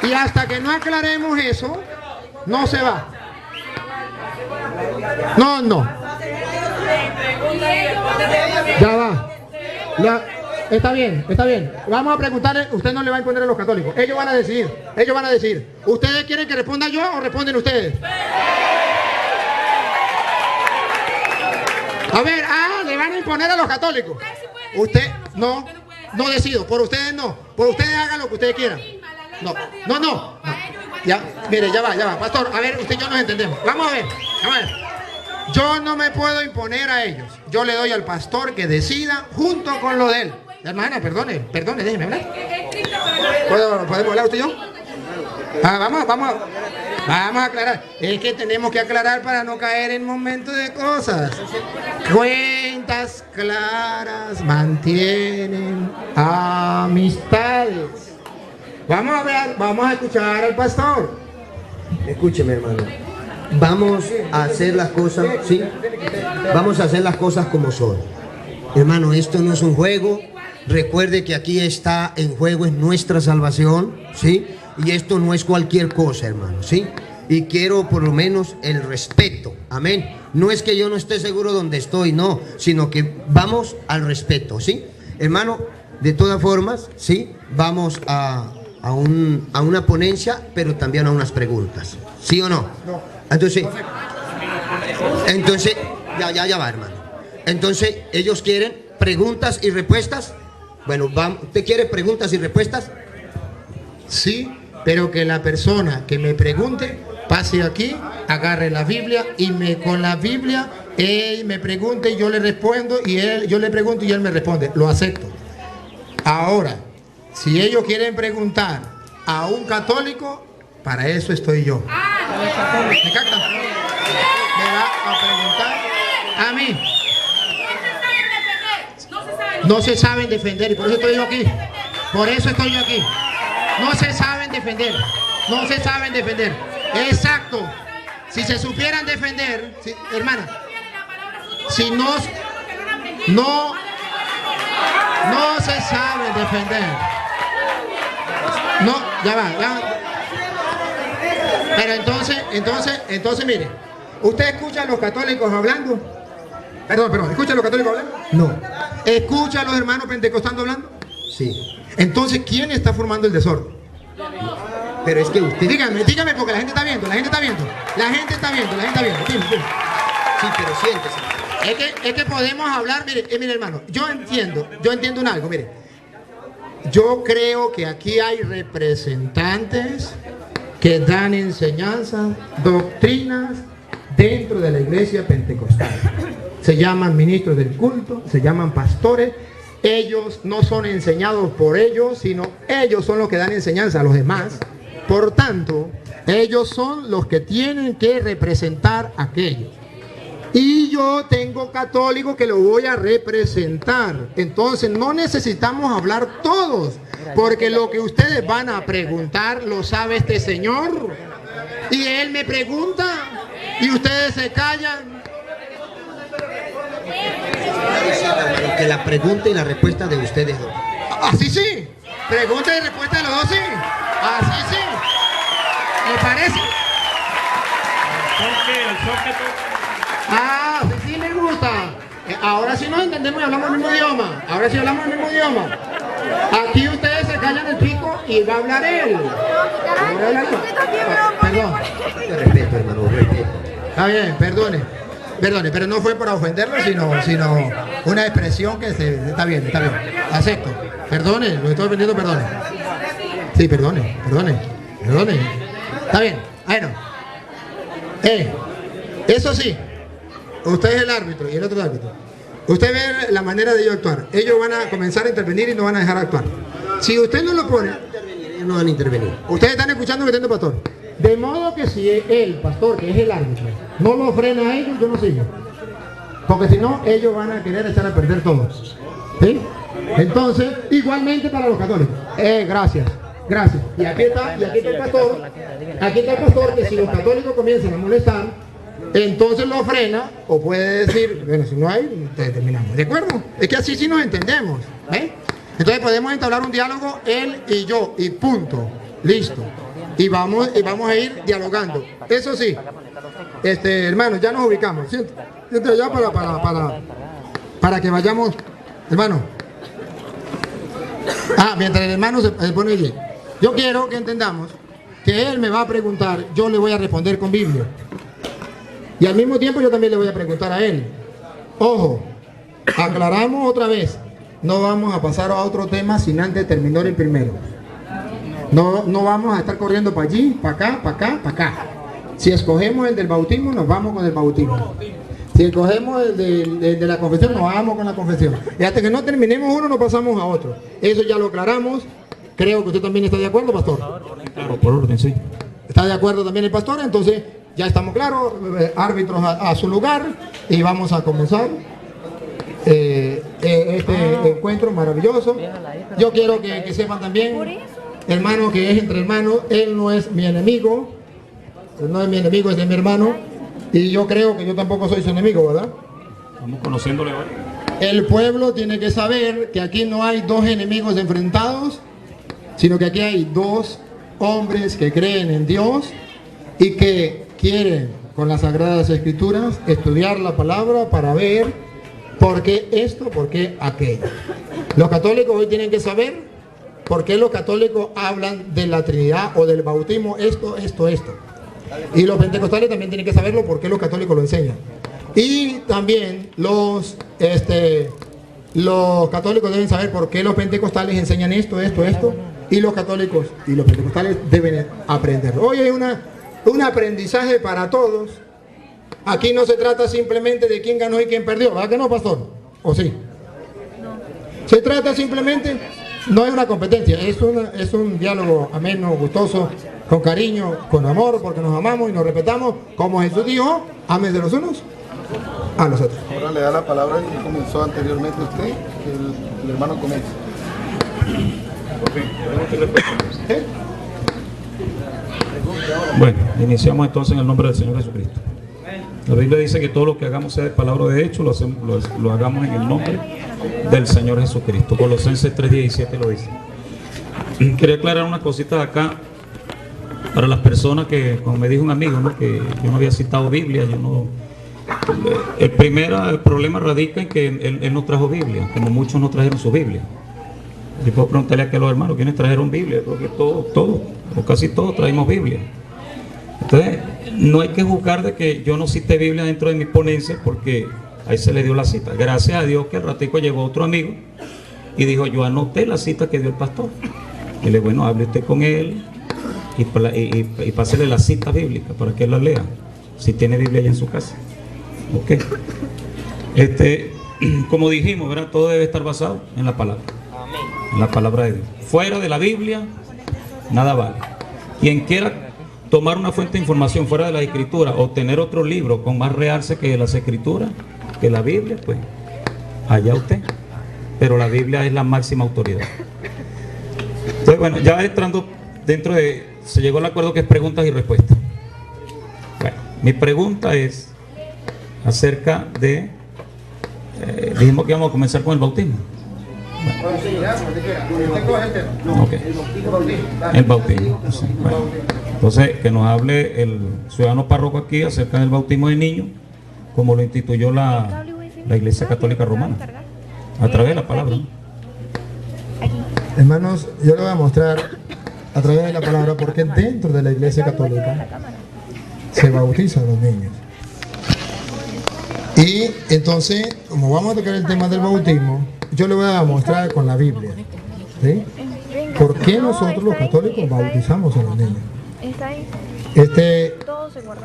Y hasta que no aclaremos eso, no se va. No. Ya va. Está bien. Vamos a preguntarle, usted no le va a imponer a los católicos. Ellos van a decidir. ¿Ustedes quieren que responda yo o responden ustedes? A ver, le van a imponer a los católicos. Usted, no decido. Por ustedes no. Por ustedes hagan lo que ustedes quieran. No. Ya, mire, ya va. Pastor, a ver, usted y yo nos entendemos. Vamos a ver. Yo no me puedo imponer a ellos. Yo le doy al pastor que decida junto con lo de él. Hermana, perdone, déjeme hablar. ¿Podemos hablar usted y yo? Vamos a aclarar. Es que tenemos que aclarar para no caer en momentos de cosas. Cuentas claras mantienen amistades. Vamos a escuchar al pastor. Escúcheme, hermano. Vamos a hacer las cosas, ¿sí? Vamos a hacer las cosas como son. Hermano, esto no es un juego. Recuerde que aquí está en juego es nuestra salvación, ¿sí? Y esto no es cualquier cosa, hermano, ¿sí? Y quiero por lo menos el respeto, amén. No es que yo no esté seguro donde estoy, no, sino que vamos al respeto, ¿sí? Hermano, de todas formas, ¿sí? Vamos a una ponencia, pero también a unas preguntas, ¿sí o no? Entonces, ya va, hermano. Entonces, ellos quieren preguntas y respuestas. Bueno, ¿usted quiere preguntas y respuestas? Sí, pero que la persona que me pregunte pase aquí, agarre la Biblia y con la Biblia él me pregunte y yo le respondo y yo le pregunto y él me responde. Lo acepto. Ahora, si ellos quieren preguntar a un católico, para eso estoy yo. ¿Me captan? Me va a preguntar a mí. No se saben defender y por eso estoy yo aquí. No se saben defender. Exacto. Si se supieran defender, hermana, si no se saben defender. No, ya va. Pero entonces, mire, ¿usted escucha a los católicos hablando? Perdón, ¿escucha a los católicos hablando? No. ¿Escucha a los hermanos pentecostales hablando? Sí. Entonces, ¿quién está formando el desorden? Pero es que usted... Dígame, porque la gente está viendo. Dime. Sí, pero siéntese. Es que podemos hablar, mire, hermano, yo entiendo algo, mire. Yo creo que aquí hay representantes que dan enseñanzas, doctrinas dentro de la iglesia pentecostal. Se llaman ministros del culto, se llaman pastores. Ellos no son enseñados por ellos, sino ellos son los que dan enseñanza a los demás. Por tanto, ellos son los que tienen que representar a aquellos. Y yo tengo católico que lo voy a representar. Entonces no necesitamos hablar todos, porque lo que ustedes van a preguntar lo sabe este señor. Y él me pregunta y ustedes se callan. Que la pregunta y la respuesta de ustedes dos. Así sí. Pregunta y respuesta de los dos sí. Así sí. ¿Le parece? Sí me gusta. Ahora sí nos entendemos y hablamos el mismo idioma. Aquí ustedes se callan el pico y va a hablar él. Perdón. Respeto, hermano, respeto. Está bien, perdone, pero no fue para ofenderlo, sino una expresión que está bien. Acepto. Perdone, lo estoy ofendiendo, perdone. Sí, perdone. Está bien. Bueno. Eso sí. Usted es el árbitro y el otro es el árbitro. Usted ve la manera de ellos actuar. Ellos van a comenzar a intervenir y no van a dejar actuar. Si usted no lo pone, ellos no van a intervenir. Ustedes están escuchando metiendo pastor. De modo que si el pastor, que es el árbitro, no lo frena a ellos, yo no sigo. Porque si no, ellos van a querer echar a perder todo. ¿Sí? Entonces, igualmente para los católicos. Gracias. Y aquí está el pastor. Aquí está el pastor que si los católicos comienzan a molestar, entonces lo frena, o puede decir, bueno, si no hay, terminamos. ¿De acuerdo? Es que así sí nos entendemos. Entonces podemos entablar un diálogo él y yo, y punto. Listo. y vamos a ir dialogando. Eso sí, hermanos, ya nos ubicamos. Siéntate ya para que vayamos, hermano. Mientras el hermano se pone allí. Yo quiero que entendamos que él me va a preguntar, yo le voy a responder con Biblia. Y al mismo tiempo yo también le voy a preguntar a él. Ojo, aclaramos otra vez. No vamos a pasar a otro tema sin antes terminar el primero. No vamos a estar corriendo para allí, para acá, para acá, para acá. Si escogemos el del bautismo, nos vamos con el bautismo. Si escogemos el de la confesión, nos vamos con la confesión. Y hasta que no terminemos uno, no pasamos a otro. Eso ya lo aclaramos. Creo que usted también está de acuerdo, pastor. Claro, por orden, sí. ¿Está de acuerdo también el pastor? Entonces, ya estamos claros, árbitros a su lugar, y vamos a comenzar este encuentro maravilloso. Yo quiero que sepan también, hermano, que es entre hermanos. Él no es mi enemigo, no es mi enemigo, es de mi hermano, y yo creo que yo tampoco soy su enemigo, ¿verdad? Estamos conociéndole hoy. El pueblo tiene que saber que aquí no hay dos enemigos enfrentados, sino que aquí hay dos hombres que creen en Dios y que quieren, con las Sagradas Escrituras, estudiar la palabra para ver por qué esto, por qué aquello. Los católicos hoy tienen que saber por qué los católicos hablan de la Trinidad o del bautismo, esto. Y los pentecostales también tienen que saberlo, por qué los católicos lo enseñan. Y también los católicos deben saber por qué los pentecostales enseñan esto. Y los católicos y los pentecostales deben aprenderlo. Hoy hay un aprendizaje para todos. Aquí no se trata simplemente de quién ganó y quién perdió, ¿verdad que no, pastor? ¿O sí? No. Se trata simplemente, no es una competencia, es un diálogo ameno, gustoso, con cariño, con amor, porque nos amamos y nos respetamos, como Jesús dijo, amen de los unos a los otros. Ahora le da la palabra al que comenzó anteriormente usted, que el hermano comience. Bueno, iniciamos entonces en el nombre del Señor Jesucristo. La Biblia dice que todo lo que hagamos sea de palabra o de hecho, lo hagamos en el nombre del Señor Jesucristo. Colosenses 3:17 lo dice. Quería aclarar unas cositas acá para las personas que, como me dijo un amigo, ¿no?, que yo no había citado Biblia. El primer problema radica en que él no trajo Biblia, como muchos no trajeron su Biblia. Yo puedo preguntarle aquí a los hermanos, ¿quiénes trajeron Biblia? Creo que todos, o casi todos traemos Biblia. Entonces, no hay que juzgar de que yo no cité Biblia dentro de mi ponencia, porque ahí se le dio la cita. Gracias a Dios que al ratico llegó otro amigo y dijo, yo anoté la cita que dio el pastor. Y le dije, bueno, hable usted con él y pásele la cita bíblica para que él la lea, si tiene Biblia allá en su casa. Ok. Como dijimos, ¿verdad?, todo debe estar basado en la palabra. En la palabra de Dios. Fuera de la Biblia, nada vale. Quien quiera tomar una fuente de información fuera de la Escritura o tener otro libro con más realce que las Escrituras, que la Biblia, pues allá usted. Pero la Biblia es la máxima autoridad. Entonces, bueno, ya entrando dentro de... Se llegó al acuerdo que es preguntas y respuestas. Bueno, mi pregunta es acerca de... dijimos que íbamos a comenzar con el bautismo. Bueno. Okay. El bautismo. Sí, bueno. Entonces, que nos hable el ciudadano párroco aquí acerca del bautismo de niños, como lo instituyó la Iglesia Católica Romana, a través de la palabra, ¿no? Hermanos, yo le voy a mostrar a través de la palabra porque dentro de la Iglesia Católica se bautizan los niños. Y entonces, como vamos a tocar el tema del bautismo, yo le voy a mostrar con la Biblia, ¿sí?, por qué nosotros los católicos bautizamos a los niños.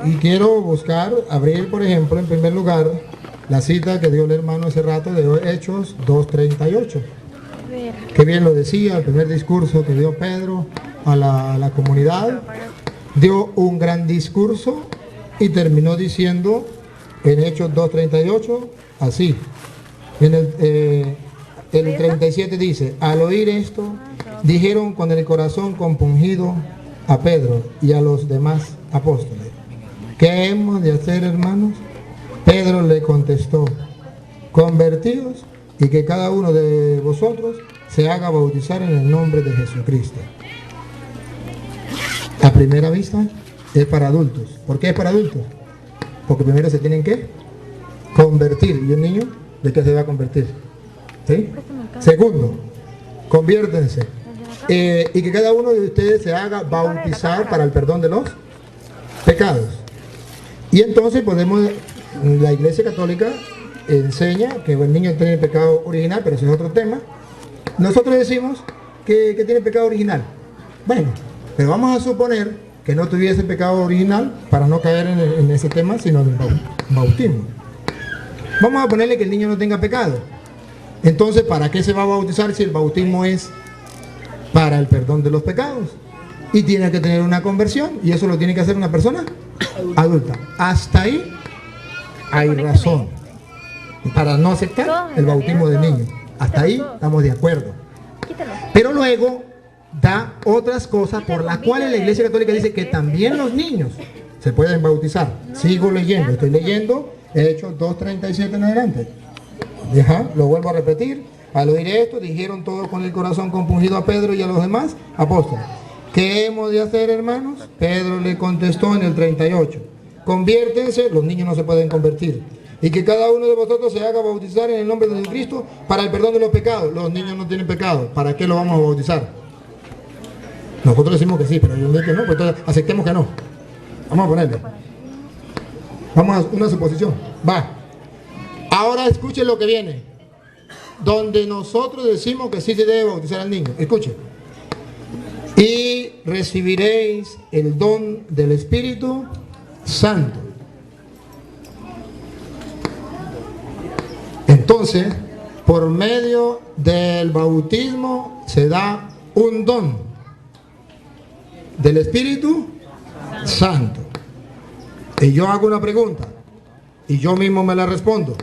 Y quiero abrir, por ejemplo, en primer lugar, la cita que dio el hermano hace rato de Hechos 2:38. Que bien lo decía, el primer discurso que dio Pedro a la comunidad. Dio un gran discurso y terminó diciendo en Hechos 2:38, así. En el 37 dice, al oír esto, dijeron con el corazón compungido a Pedro y a los demás apóstoles, ¿qué hemos de hacer, hermanos? Pedro le contestó, convertidos y que cada uno de vosotros se haga bautizar en el nombre de Jesucristo. a primera vista es para adultos. ¿Por qué es para adultos? Porque primero se tienen que convertir. ¿Y un niño de qué se va a convertir? ¿Sí? Segundo, conviértense. Y que cada uno de ustedes se haga bautizar para el perdón de los pecados. Y entonces la Iglesia Católica enseña que el niño tiene pecado original, pero ese es otro tema. Nosotros decimos que tiene pecado original. Bueno, pero vamos a suponer que no tuviese pecado original para no caer en ese tema, sino en el bautismo. Vamos a ponerle que el niño no tenga pecado. Entonces, ¿para qué se va a bautizar si el bautismo es para el perdón de los pecados? Y tiene que tener una conversión, y eso lo tiene que hacer una persona adulta. Hasta ahí hay razón para no aceptar el bautismo del niño. Hasta ahí estamos de acuerdo. Pero luego da otras cosas por las cuales la Iglesia Católica dice que también los niños se pueden bautizar. Sigo leyendo, estoy leyendo Hechos 2:37 en adelante. Lo vuelvo a repetir. Al oír esto, dijeron todos con el corazón compungido a Pedro y a los demás apóstoles: ¿qué hemos de hacer, hermanos? Pedro le contestó en el 38: conviértense, los niños no se pueden convertir, y que cada uno de vosotros se haga bautizar en el nombre de Jesucristo para el perdón de los pecados. Los niños no tienen pecado, ¿para qué lo vamos a bautizar? Nosotros decimos que sí, pero ellos dicen que no, pues entonces aceptemos que no. Vamos a ponerle. Vamos a una suposición. Va. Ahora escuchen lo que viene. Donde nosotros decimos que sí se debe bautizar al niño. Escuchen. Y recibiréis el don del Espíritu Santo. Entonces, por medio del bautismo se da un don del Espíritu Santo. Y yo hago una pregunta y yo mismo me la respondo.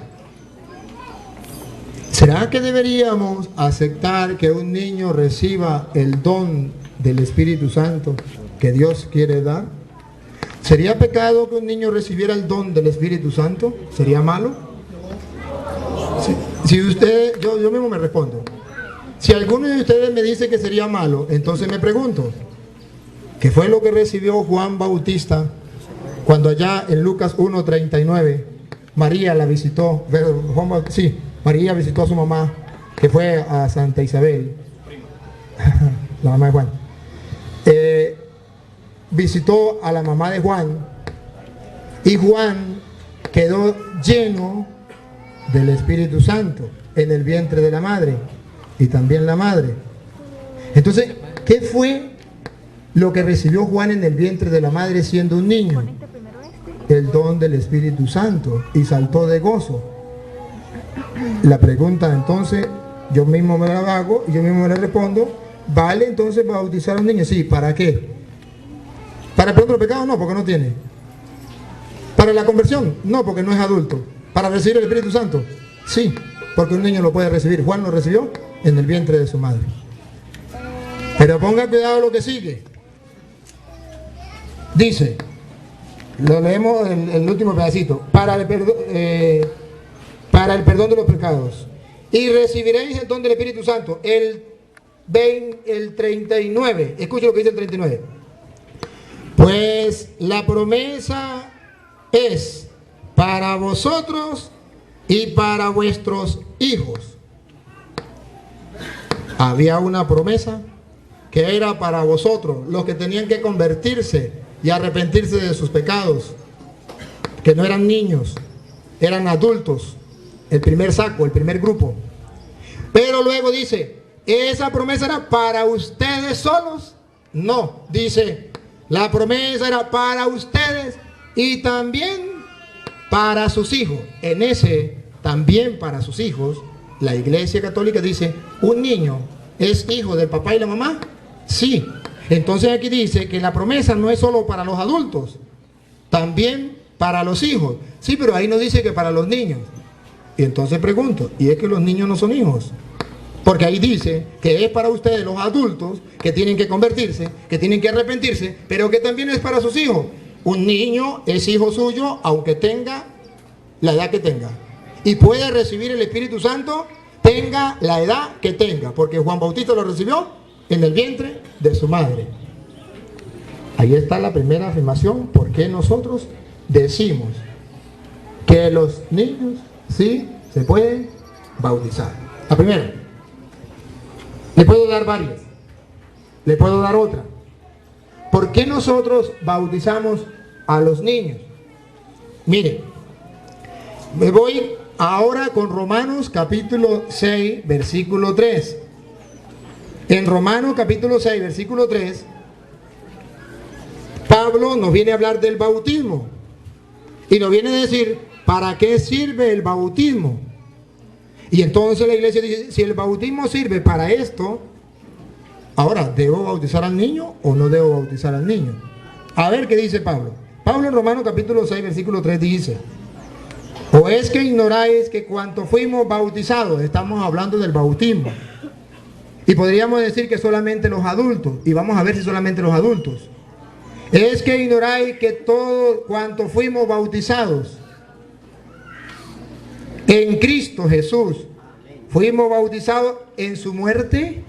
¿Será que deberíamos aceptar que un niño reciba el don del Espíritu Santo que Dios quiere dar? ¿Sería pecado que un niño recibiera el don del Espíritu Santo? ¿Sería malo? Si usted, yo mismo me respondo. Si alguno de ustedes me dice que sería malo, entonces me pregunto, ¿qué fue lo que recibió Juan Bautista cuando allá en Lucas 1:39 María la visitó? María visitó a su mamá, que fue a Santa Isabel, la mamá de Juan. Visitó a la mamá de Juan, y Juan quedó lleno del Espíritu Santo en el vientre de la madre, y también la madre. Entonces, ¿qué fue lo que recibió Juan en el vientre de la madre siendo un niño? El don del Espíritu Santo, y saltó de gozo. La pregunta entonces, yo mismo me la hago y yo mismo me la respondo: ¿vale entonces bautizar a un niño? Sí, ¿para qué? ¿Para el perdón de los pecados? No, porque no tiene. ¿Para la conversión? No, porque no es adulto. ¿Para recibir el Espíritu Santo? Sí, porque un niño lo puede recibir. Juan lo recibió en el vientre de su madre. Pero ponga cuidado lo que sigue. Dice, lo leemos el último pedacito: para el perdón de los pecados. Y recibiréis el don del Espíritu Santo. El 39. Escuchen lo que dice el 39. Pues la promesa es para vosotros y para vuestros hijos. Había una promesa que era para vosotros, los que tenían que convertirse y arrepentirse de sus pecados, que no eran niños, eran adultos, el primer saco, el primer grupo. Pero luego dice, ¿esa promesa era para ustedes solos? No, dice, la promesa era para ustedes y también para sus hijos. En ese también para sus hijos, la Iglesia Católica dice, ¿un niño es hijo del papá y la mamá? Sí. Entonces aquí dice que la promesa no es solo para los adultos, también para los hijos. Sí, pero ahí no dice que para los niños. Y entonces pregunto, ¿y es que los niños no son hijos? Porque ahí dice que es para ustedes los adultos que tienen que convertirse, que tienen que arrepentirse, pero que también es para sus hijos. Un niño es hijo suyo aunque tenga la edad que tenga. Y puede recibir el Espíritu Santo tenga la edad que tenga, porque Juan Bautista lo recibió en el vientre de su madre. Ahí está la primera afirmación, porque nosotros decimos que los niños sí se pueden bautizar. La primera. Le puedo dar varias. Le puedo dar otra. ¿Por qué nosotros bautizamos a los niños? Mire, me voy ahora con Romanos capítulo 6, versículo 3. En Romanos capítulo 6, versículo 3, Pablo nos viene a hablar del bautismo. Y nos viene a decir, ¿para qué sirve el bautismo? Y entonces la iglesia dice, si el bautismo sirve para esto, ahora, ¿debo bautizar al niño o no debo bautizar al niño? A ver qué dice Pablo. Pablo en Romanos capítulo 6, versículo 3 dice, ¿o es que ignoráis que cuanto fuimos bautizados, estamos hablando del bautismo? Y podríamos decir que solamente los adultos, y vamos a ver si solamente los adultos. ¿Es que ignoráis que todo cuanto fuimos bautizados en Cristo Jesús, fuimos bautizados en su muerte?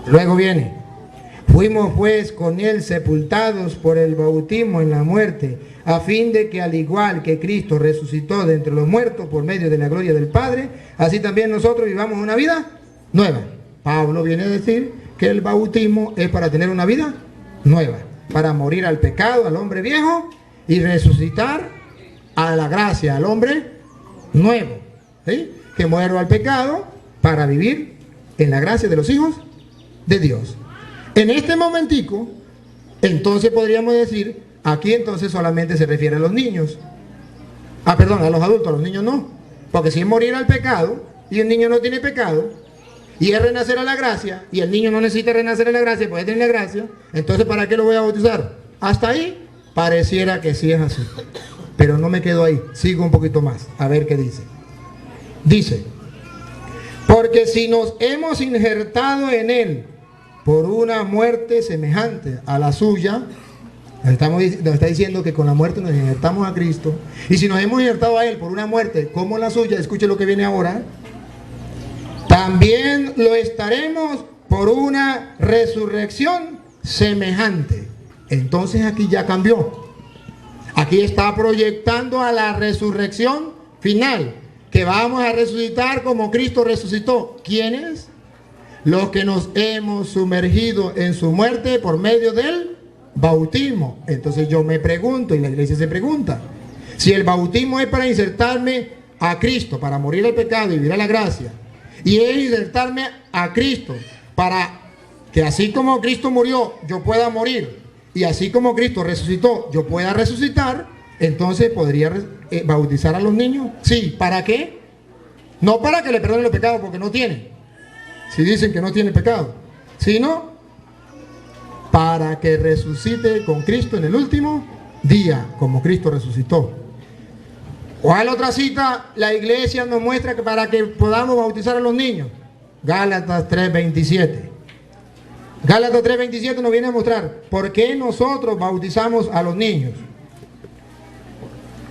Luego viene, fuimos pues con él sepultados por el bautismo en la muerte, a fin de que al igual que Cristo resucitó de entre los muertos por medio de la gloria del Padre, así también nosotros vivamos una vida nueva. Pablo viene a decir que el bautismo es para tener una vida nueva, para morir al pecado, al hombre viejo, y resucitar a la gracia, al hombre nuevo, ¿sí? Que muero al pecado para vivir en la gracia de los hijos de Dios. En este momentico, entonces podríamos decir, aquí entonces solamente se refiere a los niños. Perdón, a los adultos, a los niños no. Porque si es morir al pecado, y el niño no tiene pecado, y es renacer a la gracia, y el niño no necesita renacer a la gracia, puede tener la gracia, entonces ¿para qué lo voy a bautizar? Hasta ahí pareciera que sí es así. Pero no me quedo ahí, sigo un poquito más, a ver qué dice. Dice, porque si nos hemos injertado en él por una muerte semejante a la suya, nos está diciendo que con la muerte nos injertamos a Cristo, y si nos hemos injertado a él por una muerte como la suya, escuche lo que viene ahora, también lo estaremos por una resurrección semejante. Entonces aquí ya cambió. Aquí está proyectando a la resurrección final, que vamos a resucitar como Cristo resucitó. ¿Quiénes? Los que nos hemos sumergido en su muerte por medio del bautismo. Entonces yo me pregunto, y la iglesia se pregunta, si el bautismo es para insertarme a Cristo, para morir al pecado y vivir a la gracia, y es insertarme a Cristo para que así como Cristo murió, yo pueda morir, y así como Cristo resucitó, yo pueda resucitar, entonces podría bautizar a los niños. Sí, ¿para qué? No para que le perdonen los pecados, porque no tienen, si dicen que no tiene pecado, sino para que resucite con Cristo en el último día, como Cristo resucitó. ¿Cuál otra cita la iglesia nos muestra que para que podamos bautizar a los niños? Gálatas 3:27. Gálatas 3:27 nos viene a mostrar por qué nosotros bautizamos a los niños.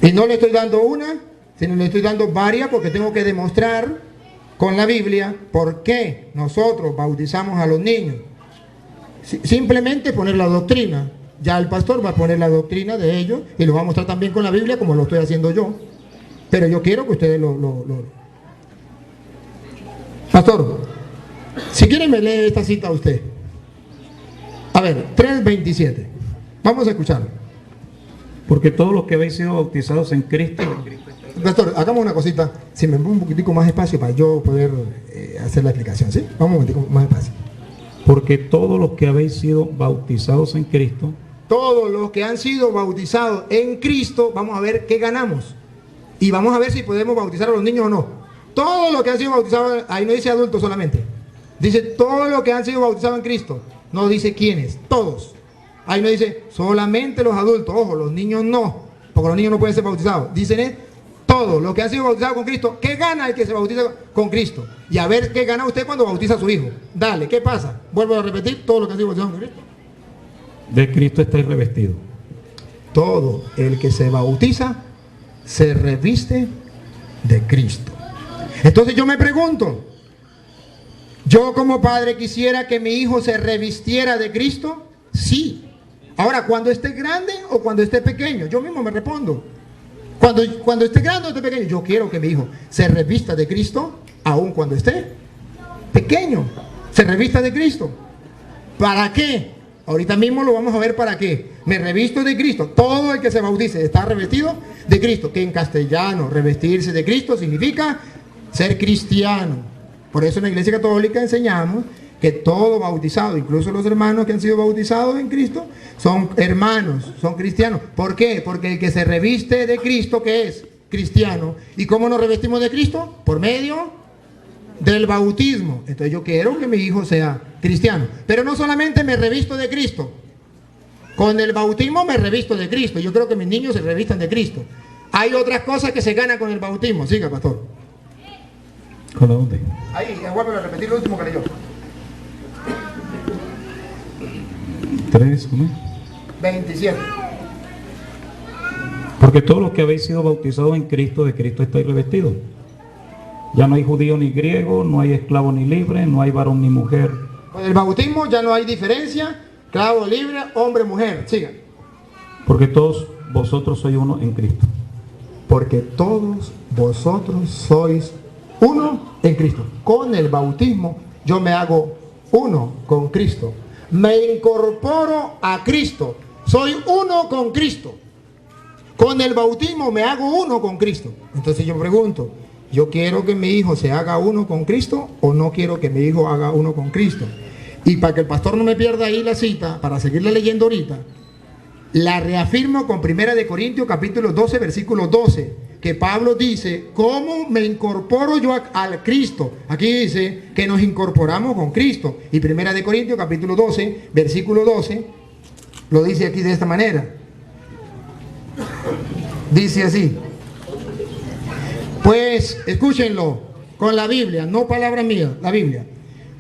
Y no le estoy dando una, sino le estoy dando varias, porque tengo que demostrar con la Biblia por qué nosotros bautizamos a los niños. Simplemente poner la doctrina. Ya el pastor va a poner la doctrina de ellos y lo va a mostrar también con la Biblia, como lo estoy haciendo yo. Pero yo quiero que ustedes Pastor, si quiere me lee esta cita a usted. A ver, 3:27. Vamos a escucharlo. Porque todos los que habéis sido bautizados en Cristo. Pastor, hagamos una cosita. Si me pongo un poquitico más espacio para yo poder hacer la explicación, ¿sí? Vamos un poquitico más espacio. Porque todos los que habéis sido bautizados en Cristo. Todos los que han sido bautizados en Cristo, vamos a ver qué ganamos. Y vamos a ver si podemos bautizar a los niños o no. Todos los que han sido bautizados, ahí no dice adultos solamente. Dice todos los que han sido bautizados en Cristo. No dice quiénes, todos. Ahí no dice solamente los adultos. Ojo, los niños no, porque los niños no pueden ser bautizados. Dicen todos los que han sido bautizados con Cristo. ¿Qué gana el que se bautiza con Cristo? Y a ver qué gana usted cuando bautiza a su hijo. Dale, ¿qué pasa? Vuelvo a repetir, todos los que han sido bautizados con Cristo. De Cristo estáis revestidos. Todo el que se bautiza se reviste de Cristo. Entonces yo me pregunto, yo como padre quisiera que mi hijo se revistiera de Cristo. Sí, Ahora, cuando esté grande o cuando esté pequeño, yo mismo me respondo. Cuando esté grande o esté pequeño, yo quiero que mi hijo se revista de Cristo, aun cuando esté pequeño. Se revista de Cristo. ¿Para qué? Ahorita mismo lo vamos a ver para qué. Me revisto de Cristo. Todo el que se bautice está revestido de Cristo. Que en castellano, revestirse de Cristo significa ser cristiano. Por eso en la Iglesia Católica enseñamos que todo bautizado, incluso los hermanos que han sido bautizados en Cristo, son hermanos, son cristianos. ¿Por qué? Porque el que se reviste de Cristo, ¿qué es? Cristiano. ¿Y cómo nos revestimos de Cristo? Por medio del bautismo. Entonces yo quiero que mi hijo sea cristiano. Pero no solamente me revisto de Cristo. Con el bautismo me revisto de Cristo. Yo creo que mis niños se revistan de Cristo. Hay otras cosas que se ganan con el bautismo. Siga, pastor. ¿Con dónde? Ahí, vuelvo a repetir lo último que leyó. 3, ¿cómo es? 27. Porque todos los que habéis sido bautizados en Cristo, de Cristo estáis revestidos. Ya no hay judío ni griego, no hay esclavo ni libre, no hay varón ni mujer. Con el bautismo ya no hay diferencia, esclavo, libre, hombre, mujer. Sigan. Porque todos vosotros sois uno en Cristo. Porque todos vosotros sois uno en Cristo. Con el bautismo yo me hago uno con Cristo. Me incorporo a Cristo. Soy uno con Cristo. Con el bautismo me hago uno con Cristo. Entonces yo pregunto, ¿yo quiero que mi hijo se haga uno con Cristo o no quiero que mi hijo haga uno con Cristo? Y para que el pastor no me pierda ahí la cita, para seguirle leyendo ahorita, la reafirmo con 1 Corintios capítulo 12, versículo 12, que Pablo dice, ¿cómo me incorporo yo al Cristo? Aquí dice que nos incorporamos con Cristo. Y 1 Corintios capítulo 12, versículo 12, lo dice aquí de esta manera. Dice así. Pues, escúchenlo, con la Biblia, no palabra mía, la Biblia.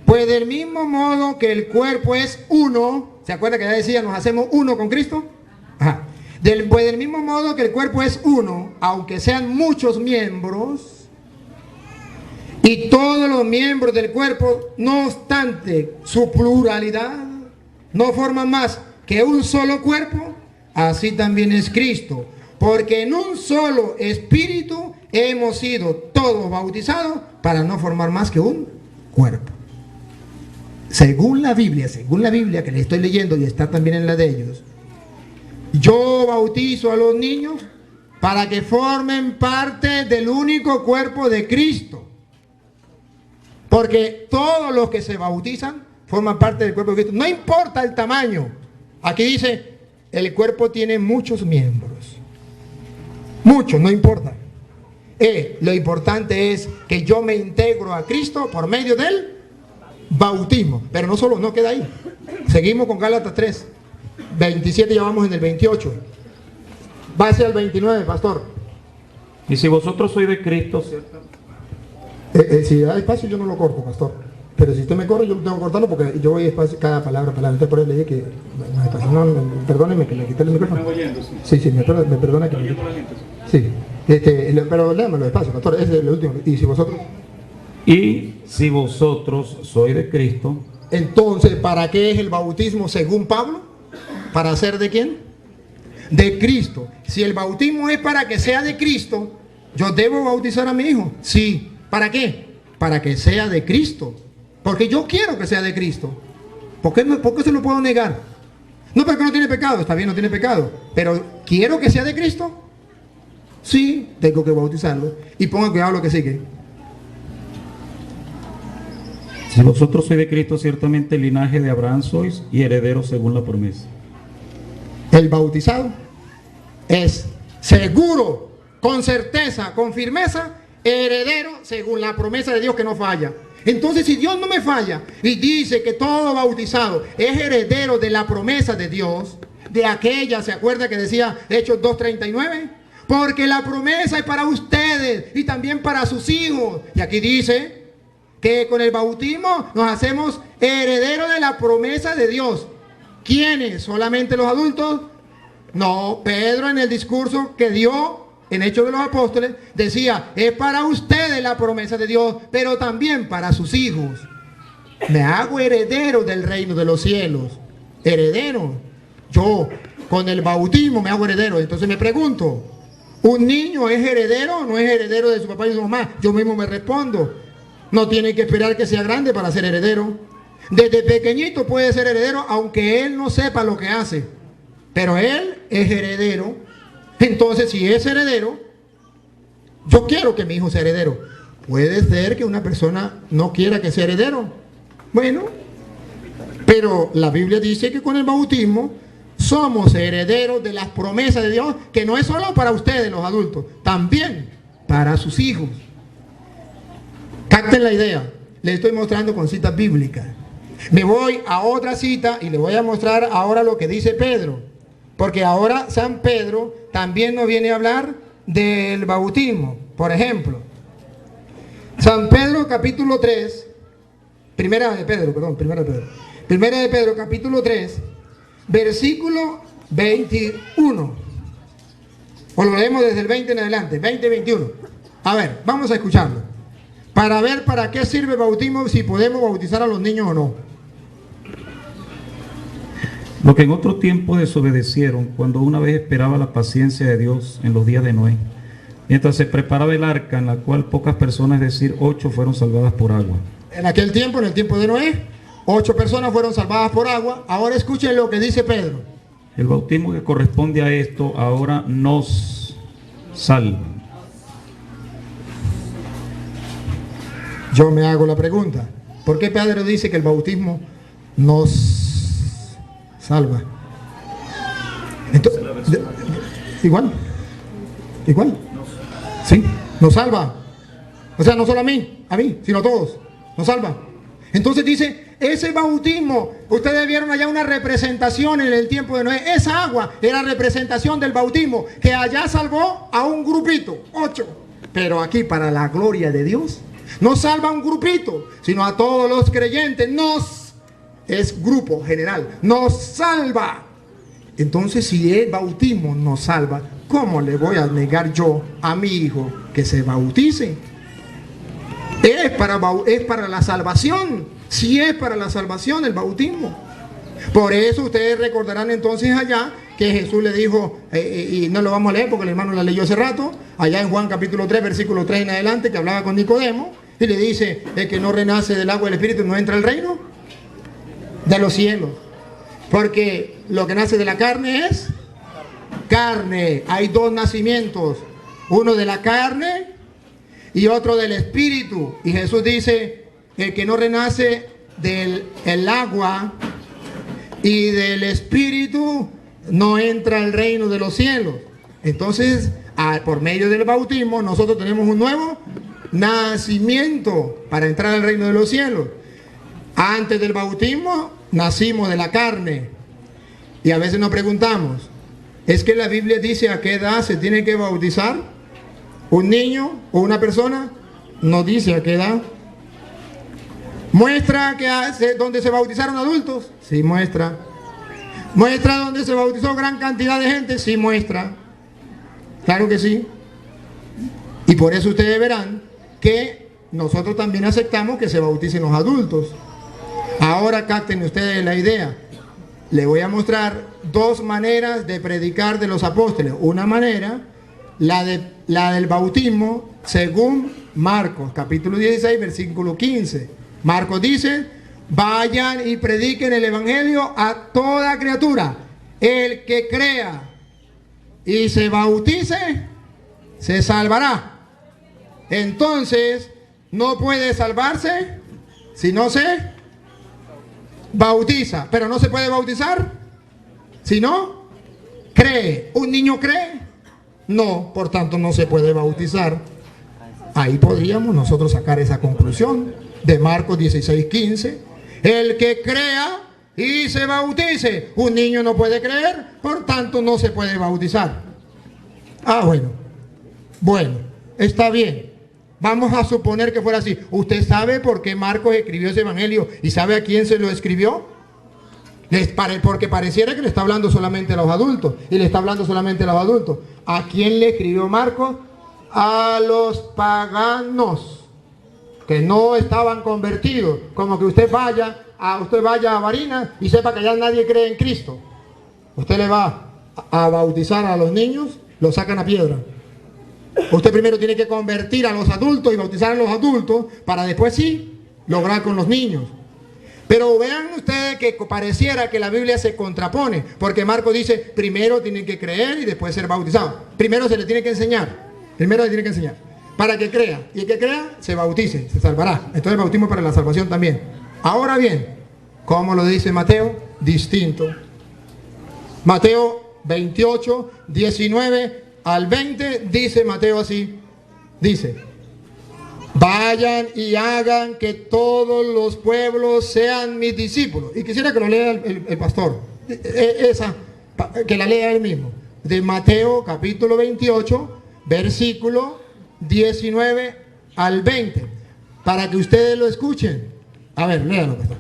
Pues del mismo modo que el cuerpo es uno, ¿se acuerda que ya decía, nos hacemos uno con Cristo? Ajá. Pues del mismo modo que el cuerpo es uno, aunque sean muchos miembros, y todos los miembros del cuerpo, no obstante su pluralidad, no forman más que un solo cuerpo, así también es Cristo. Porque en un solo espíritu hemos sido todos bautizados para no formar más que un cuerpo. Según la Biblia que le estoy leyendo y está también en la de ellos, yo bautizo a los niños para que formen parte del único cuerpo de Cristo. Porque todos los que se bautizan forman parte del cuerpo de Cristo. No importa el tamaño. Aquí dice, el cuerpo tiene muchos miembros. Muchos, no importa. Lo importante es que yo me integro a Cristo por medio del bautismo. Pero no solo, no queda ahí. Seguimos con Gálatas 3. 27, ya vamos en el 28. Va hacia el 29, pastor. Y si vosotros sois de Cristo, ¿cierto? Si da espacio yo no lo corto, pastor. Pero si usted me corre, yo tengo que cortarlo porque yo voy espacio cada palabra. Entonces por eso le dije que no, perdóneme que le quité el micrófono. Sí, me perdona que me quite. Sí, pero léamelo despacio, pastor. Ese es el último. Y si vosotros sois de Cristo. Entonces, ¿para qué es el bautismo según Pablo? ¿Para ser de quién? De Cristo. Si el bautismo es para que sea de Cristo, ¿yo debo bautizar a mi hijo? Sí. ¿Para qué? Para que sea de Cristo. Porque yo quiero que sea de Cristo. ¿Por qué se lo puedo negar? No, porque no tiene pecado. Está bien, no tiene pecado. Pero ¿quiero que sea de Cristo? Sí, tengo que bautizarlo. Y pongan cuidado lo que sigue. Si vosotros sois de Cristo, ciertamente el linaje de Abraham sois y herederos según la promesa. El bautizado es seguro, con certeza, con firmeza, heredero según la promesa de Dios que no falla. Entonces, si Dios no me falla y dice que todo bautizado es heredero de la promesa de Dios, de aquella, ¿se acuerda que decía Hechos 2:39? Porque la promesa es para ustedes y también para sus hijos. Y aquí dice que con el bautismo nos hacemos herederos de la promesa de Dios. ¿Quiénes? ¿Solamente los adultos? No, Pedro en el discurso que dio en Hechos de los Apóstoles decía, es para ustedes la promesa de Dios, pero también para sus hijos. Me hago heredero del reino de los cielos. Heredero. yo con el bautismo me hago heredero. Entonces me pregunto, ¿un niño es heredero o no es heredero de su papá y su mamá? Yo mismo me respondo, no tiene que esperar que sea grande para ser heredero. Desde pequeñito puede ser heredero aunque él no sepa lo que hace, pero él es heredero. Entonces, si es heredero, yo quiero que mi hijo sea heredero. Puede ser que una persona no quiera que sea heredero. Bueno, pero la Biblia dice que con el bautismo somos herederos de las promesas de Dios, que no es solo para ustedes los adultos, también para sus hijos. Capten la idea, les estoy mostrando con citas bíblicas. Me voy a otra cita y les voy a mostrar ahora lo que dice Pedro, porque ahora San Pedro también nos viene a hablar del bautismo. Por ejemplo, San Pedro capítulo 3, Primera de Pedro capítulo 3, versículo 21. O lo leemos desde el 20 en adelante, 20-21. A ver, vamos a escucharlo, para ver para qué sirve el bautismo, si podemos bautizar a los niños o no. Lo que en otro tiempo desobedecieron, cuando una vez esperaba la paciencia de Dios en los días de Noé, mientras se preparaba el arca, en la cual pocas personas, es decir, 8, fueron salvadas por agua. En aquel tiempo, en el tiempo de Noé, 8 personas fueron salvadas por agua. Ahora escuchen lo que dice Pedro. El bautismo que corresponde a esto ahora nos salva. Yo me hago la pregunta, ¿por qué Pedro dice que el bautismo nos salva? Entonces, igual, sí, nos salva. O sea, no solo a mí, sino a todos, nos salva. Entonces dice, ese bautismo, ustedes vieron allá una representación en el tiempo de Noé, esa agua era representación del bautismo, que allá salvó a un grupito, 8, pero aquí para la gloria de Dios, no salva a un grupito, sino a todos los creyentes, es grupo general, nos salva. Entonces, si el bautismo nos salva, ¿cómo le voy a negar yo a mi hijo que se bautice? Es para la salvación. Si es para la salvación el bautismo. Por eso ustedes recordarán entonces allá que Jesús le dijo, y no lo vamos a leer porque el hermano la leyó hace rato, allá en Juan capítulo 3, versículo 3 en adelante, que hablaba con Nicodemo, y le dice, el que no renace del agua y del espíritu no entra al reino de los cielos. Porque lo que nace de la carne es carne. Hay 2 nacimientos, uno de la carne y otro del espíritu. Y Jesús dice, el que no renace del agua y del espíritu no entra al reino de los cielos. Entonces, por medio del bautismo, nosotros tenemos un nuevo nacimiento para entrar al reino de los cielos. Antes del bautismo nacimos de la carne. Y a veces nos preguntamos, ¿es que la Biblia dice a qué edad se tiene que bautizar un niño o una persona? No dice a qué edad. ¿Muestra que donde se bautizaron adultos? Sí, muestra. ¿Muestra donde se bautizó gran cantidad de gente? Sí, muestra. Claro que sí. Y por eso ustedes verán que nosotros también aceptamos que se bauticen los adultos. Ahora capten ustedes la idea. Les voy a mostrar 2 maneras de predicar de los apóstoles. Una manera, la del bautismo, según Marcos, capítulo 16, versículo 15. Marcos dice, vayan y prediquen el evangelio a toda criatura. El que crea y se bautice, se salvará. Entonces, no puede salvarse si no se bautiza. Pero no se puede bautizar si no cree. ¿Un niño cree? No, por tanto no se puede bautizar. Ahí podríamos nosotros sacar esa conclusión de Marcos 16:15. El que crea y se bautice. Un niño no puede creer, por tanto no se puede bautizar. Bueno, está bien. Vamos a suponer que fuera así. ¿Usted sabe por qué Marcos escribió ese evangelio y sabe a quién se lo escribió? Porque pareciera que le está hablando solamente a los adultos, y le está hablando solamente a los adultos. ¿A quién le escribió Marcos? A los paganos que no estaban convertidos. Como que usted vaya a Barinas y sepa que ya nadie cree en Cristo. usted le va a bautizar a los niños, lo sacan a piedra. Usted primero tiene que convertir a los adultos y bautizar a los adultos para después sí lograr con los niños. Pero vean ustedes que pareciera que la Biblia se contrapone, porque Marcos dice, primero tienen que creer y después ser bautizados. Primero se le tiene que enseñar, para que crea. Y el que crea, se bautice, se salvará. Entonces el bautismo para la salvación también. Ahora bien, ¿cómo lo dice Mateo? Distinto. Mateo 28, 19 al 20, dice Mateo así, dice: vayan y hagan que todos los pueblos sean mis discípulos. Y quisiera que lo lea el pastor, que la lea él mismo, de Mateo capítulo 28, versículo 19 al 20, para que ustedes lo escuchen. A ver, léalo, pastor.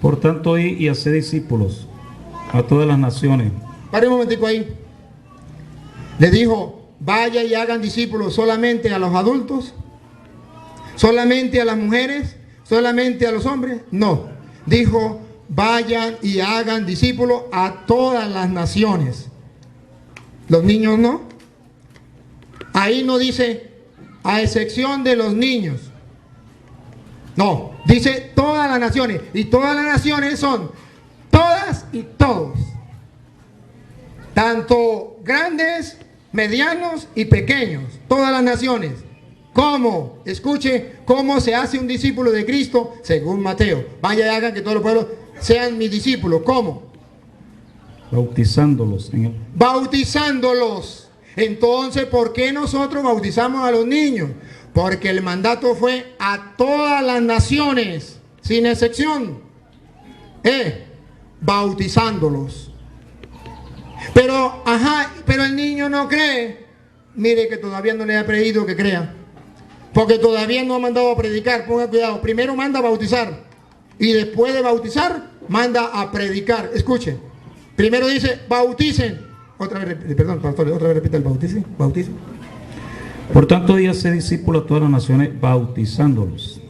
Por tanto, id y haced discípulos a todas las naciones. Pare un momentico ahí. Le dijo, vaya y hagan discípulos solamente a los adultos, solamente a las mujeres, solamente a los hombres. No, dijo, vayan y hagan discípulos a todas las naciones. Los niños no. Ahí no dice, a excepción de los niños. No, dice todas las naciones. Y todas las naciones son todas y todos. Tanto grandes, medianos y pequeños. Todas las naciones. ¿Cómo? Escuche cómo se hace un discípulo de Cristo según Mateo. Vaya y hagan que todos los pueblos sean mis discípulos. ¿Cómo? Bautizándolos en él. Bautizándolos. Entonces, ¿por qué nosotros bautizamos a los niños? Porque el mandato fue a todas las naciones, sin excepción. Bautizándolos. Pero el niño no cree. Mire que todavía no le ha pedido que crea. Porque todavía no ha mandado a predicar. Ponga cuidado. Primero manda a bautizar. Y después de bautizar, manda a predicar. Escuche. Primero dice, bauticen. Otra vez, perdón, pastor, otra vez repita el bauticen. Bauticen. Por tanto, id y haced discípulos a todas las naciones, bautizándolos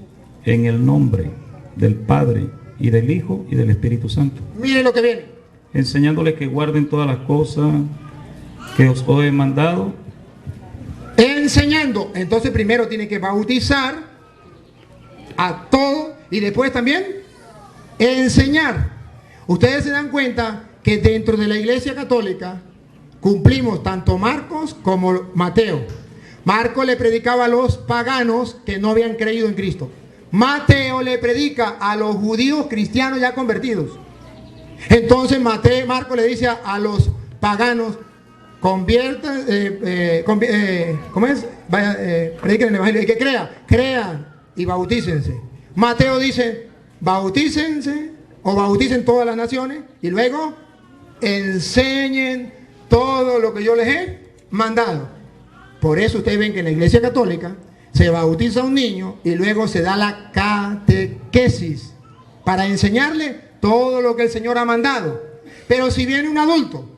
en el nombre del Padre y del Hijo y del Espíritu Santo. Mire lo que viene. Enseñándoles que guarden todas las cosas que os he mandado. Enseñando. Entonces primero tiene que bautizar a todos y después también enseñar. Ustedes se dan cuenta que dentro de la Iglesia Católica cumplimos tanto Marcos como Mateo. Marcos le predicaba a los paganos que no habían creído en Cristo. Mateo le predica a los judíos cristianos ya convertidos. Entonces Marcos le dice a los paganos, conviertan, ¿cómo es? Prediquen el evangelio, y que crean y bautícense. Mateo dice, bautícense o bauticen todas las naciones y luego enseñen todo lo que yo les he mandado. Por eso ustedes ven que en la Iglesia Católica se bautiza a un niño y luego se da la catequesis para enseñarle todo lo que el Señor ha mandado. Pero si viene un adulto,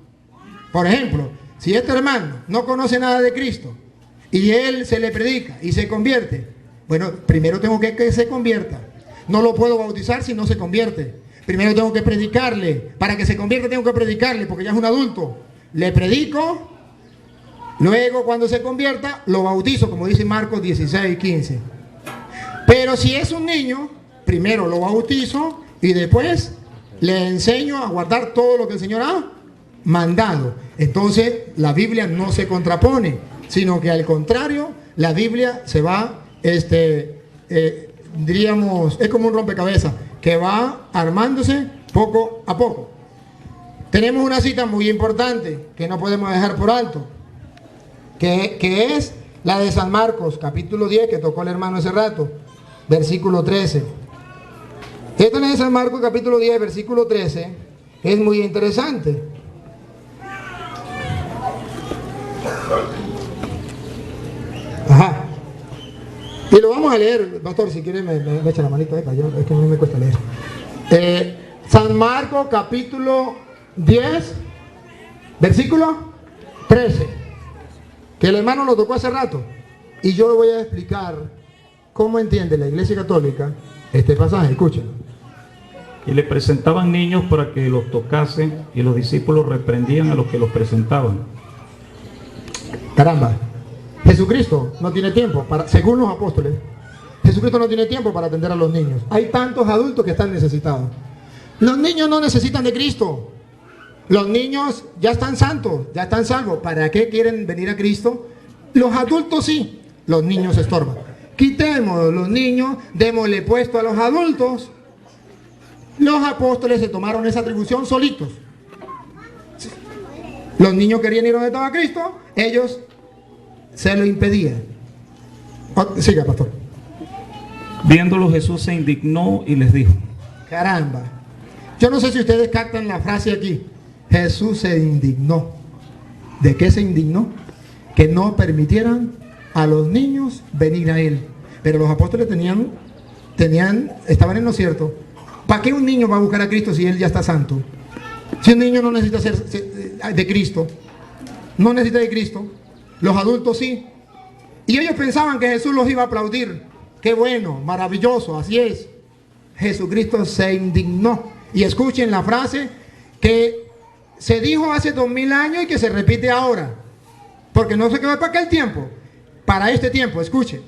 por ejemplo, si este hermano no conoce nada de Cristo y él se le predica y se convierte, bueno, primero tengo que se convierta. No lo puedo bautizar si no se convierte. Primero tengo que predicarle. Para que se convierta tengo que predicarle porque ya es un adulto. Le predico, luego cuando se convierta lo bautizo, como dice Marcos 16, 15. Pero si es un niño, primero lo bautizo y después le enseño a guardar todo lo que el Señor ha mandado. Entonces la Biblia no se contrapone, sino que al contrario, la Biblia se va, diríamos, es como un rompecabezas que va armándose poco a poco. Tenemos una cita muy importante que no podemos dejar por alto, que es la de San Marcos, capítulo 10, que tocó el hermano hace rato, versículo 13. Esta es de San Marcos, capítulo 10, versículo 13, es muy interesante. Ajá. Y lo vamos a leer, pastor, si quiere me echa la manita acá, es que a mí me cuesta leer. San Marcos, capítulo 10, versículo 13, que el hermano lo tocó hace rato. Y yo le voy a explicar cómo entiende la Iglesia Católica este pasaje. Escúchenlo. Y le presentaban niños para que los tocasen, y los discípulos reprendían a los que los presentaban. Caramba, Jesucristo no tiene tiempo para, según los apóstoles, Jesucristo no tiene tiempo para atender a los niños. Hay tantos adultos que están necesitados. Los niños no necesitan de Cristo. Los niños ya están santos, ya están salvos. ¿Para qué quieren venir a Cristo? Los adultos sí, los niños estorban. Quitemos los niños, démosle puesto a los adultos. Los apóstoles se tomaron esa atribución solitos. Los niños querían ir donde estaba Cristo, ellos se lo impedían. Siga, pastor. Viéndolo, Jesús se indignó y les dijo. Caramba. Yo no sé si ustedes captan la frase aquí. Jesús se indignó. ¿De qué se indignó? Que no permitieran a los niños venir a Él. Pero los apóstoles estaban en lo cierto. ¿Para qué un niño va a buscar a Cristo si Él ya está santo? Si un niño no necesita ser de Cristo, no necesita de Cristo, los adultos sí. Y ellos pensaban que Jesús los iba a aplaudir. Qué bueno, maravilloso, así es. Jesucristo se indignó. Y escuchen la frase que se dijo hace 2000 años y que se repite ahora. Porque no se quedó para aquel tiempo, para este tiempo, escuchen.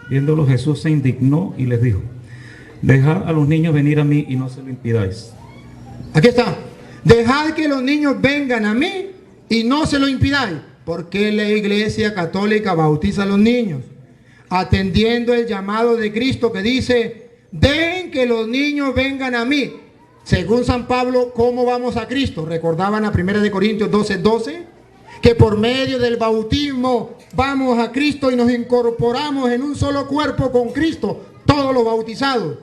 Viéndolo, Jesús se indignó y les dijo. Dejad a los niños venir a mí y no se lo impidáis. Aquí está. Dejad que los niños vengan a mí y no se lo impidáis. Porque la Iglesia Católica bautiza a los niños, atendiendo el llamado de Cristo que dice, dejen que los niños vengan a mí. Según San Pablo, ¿cómo vamos a Cristo? Recordaban a 1 Corintios 12:12, que por medio del bautismo vamos a Cristo y nos incorporamos en un solo cuerpo con Cristo, todos los bautizados.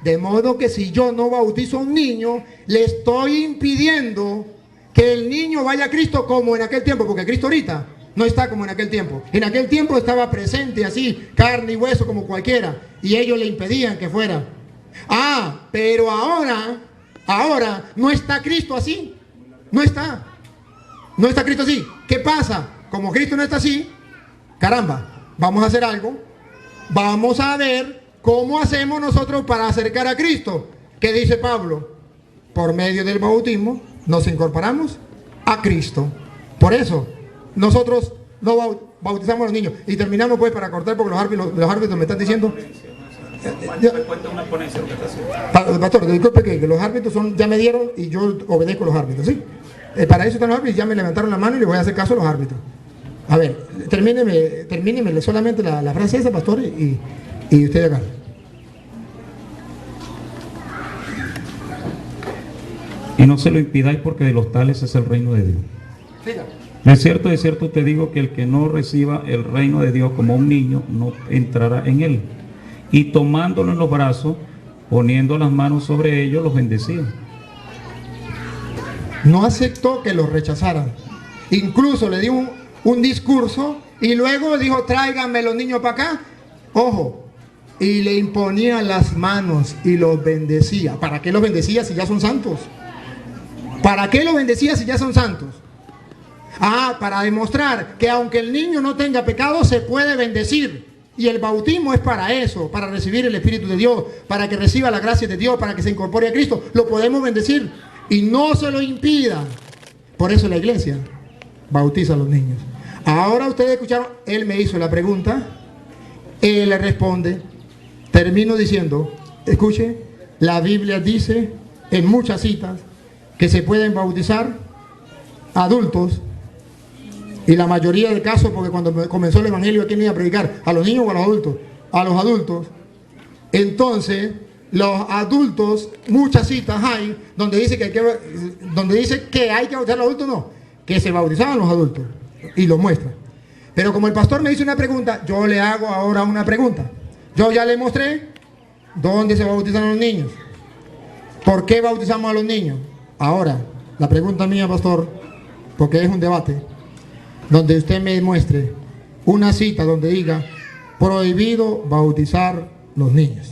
De modo que si yo no bautizo a un niño, le estoy impidiendo que el niño vaya a Cristo como en aquel tiempo, porque Cristo ahorita no está como en aquel tiempo. En aquel tiempo estaba presente así, carne y hueso como cualquiera, y ellos le impedían que fuera. Pero ahora no está Cristo así. No está Cristo así. ¿Qué pasa? Como Cristo no está así, caramba, vamos a hacer algo. Vamos a ver cómo hacemos nosotros para acercar a Cristo. ¿Qué dice Pablo? Por medio del bautismo nos incorporamos a Cristo. Por eso nosotros no bautizamos a los niños. Y terminamos pues para cortar porque los árbitros me están diciendo. Pastor, disculpe que los árbitros ya me dieron y yo obedezco a los árbitros, ¿sí? Para eso están los árbitros, ya me levantaron la mano y le voy a hacer caso a los árbitros. A ver, termíneme solamente la frase esa, pastor, y usted acá. Y no se lo impidáis porque de los tales es el reino de Dios. De cierto te digo que el que no reciba el reino de Dios como un niño no entrará en él. Y tomándolo en los brazos, poniendo las manos sobre ellos, los bendecía. No aceptó que los rechazaran. Incluso le dio un discurso y luego dijo, tráiganme los niños para acá. Ojo, y le imponía las manos y los bendecía. ¿Para qué los bendecía si ya son santos? ¿Para qué los bendecía si ya son santos? Para demostrar que aunque el niño no tenga pecado, se puede bendecir. Y el bautismo es para eso, para recibir el Espíritu de Dios, para que reciba la gracia de Dios, para que se incorpore a Cristo. Lo podemos bendecir y no se lo impidan. Por eso la iglesia bautiza a los niños. Ahora ustedes escucharon, él me hizo la pregunta, él le responde. Termino diciendo, escuche, la Biblia dice en muchas citas que se pueden bautizar adultos. Y la mayoría de casos, porque cuando comenzó el evangelio, ¿a quién iba a predicar? ¿A los niños o a los adultos? A los adultos. Entonces, los adultos, muchas citas hay donde dice que hay que bautizar a los adultos, no, que se bautizaban los adultos. Y lo muestra. Pero como el pastor me hizo una pregunta, yo le hago ahora una pregunta. Yo ya le mostré dónde se bautizan los niños. ¿Por qué bautizamos a los niños? Ahora, la pregunta mía, pastor, porque es un debate, donde usted me muestre una cita donde diga prohibido bautizar los niños.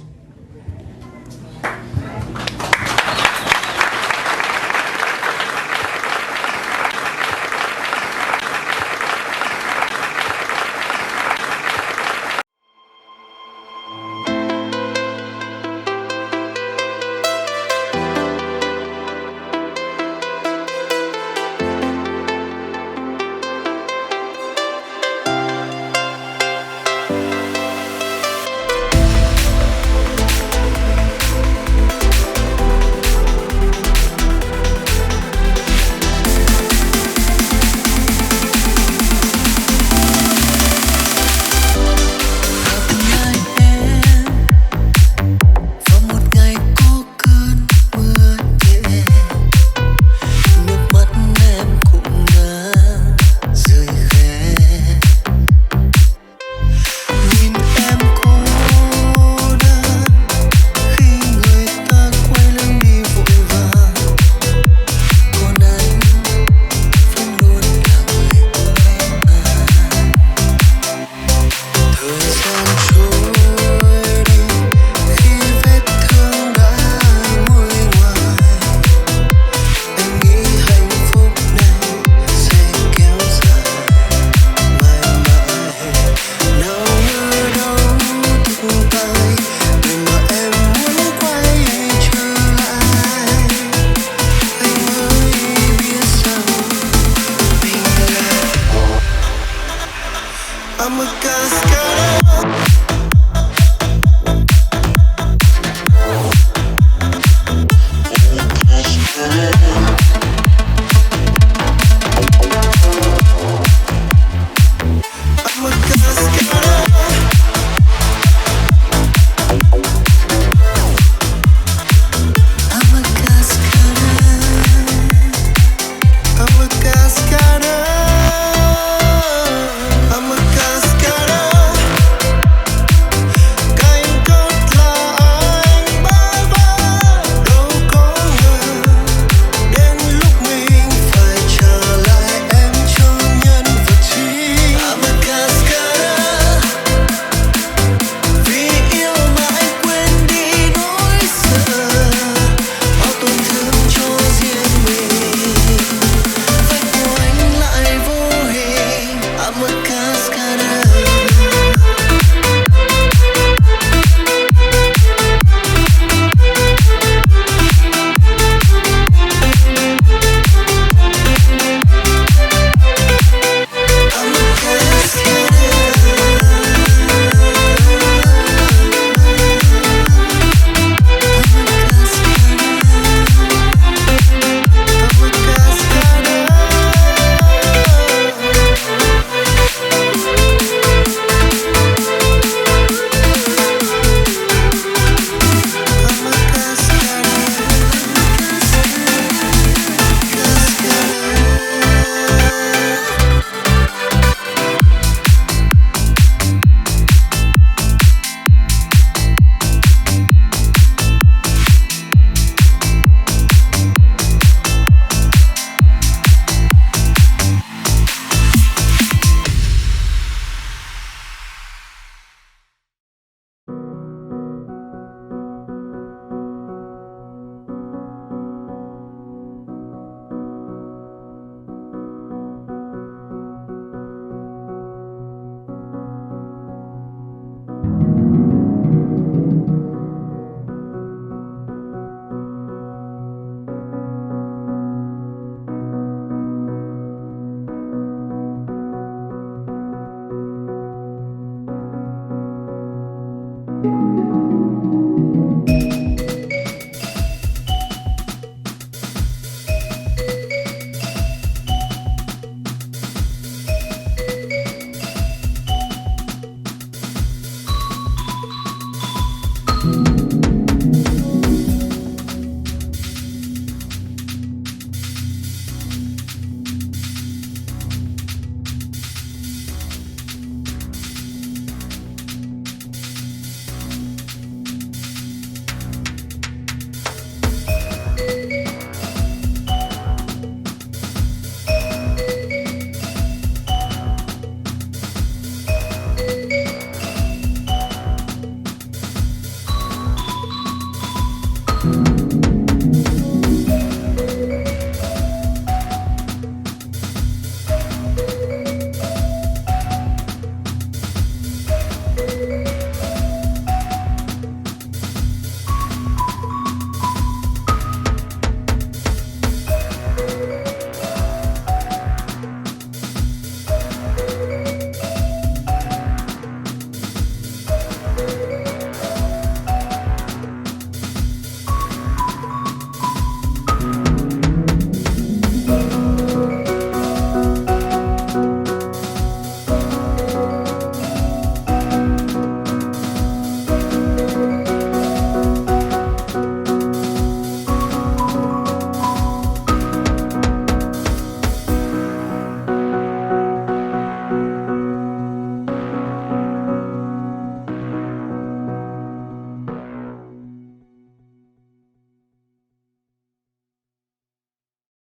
a cascade.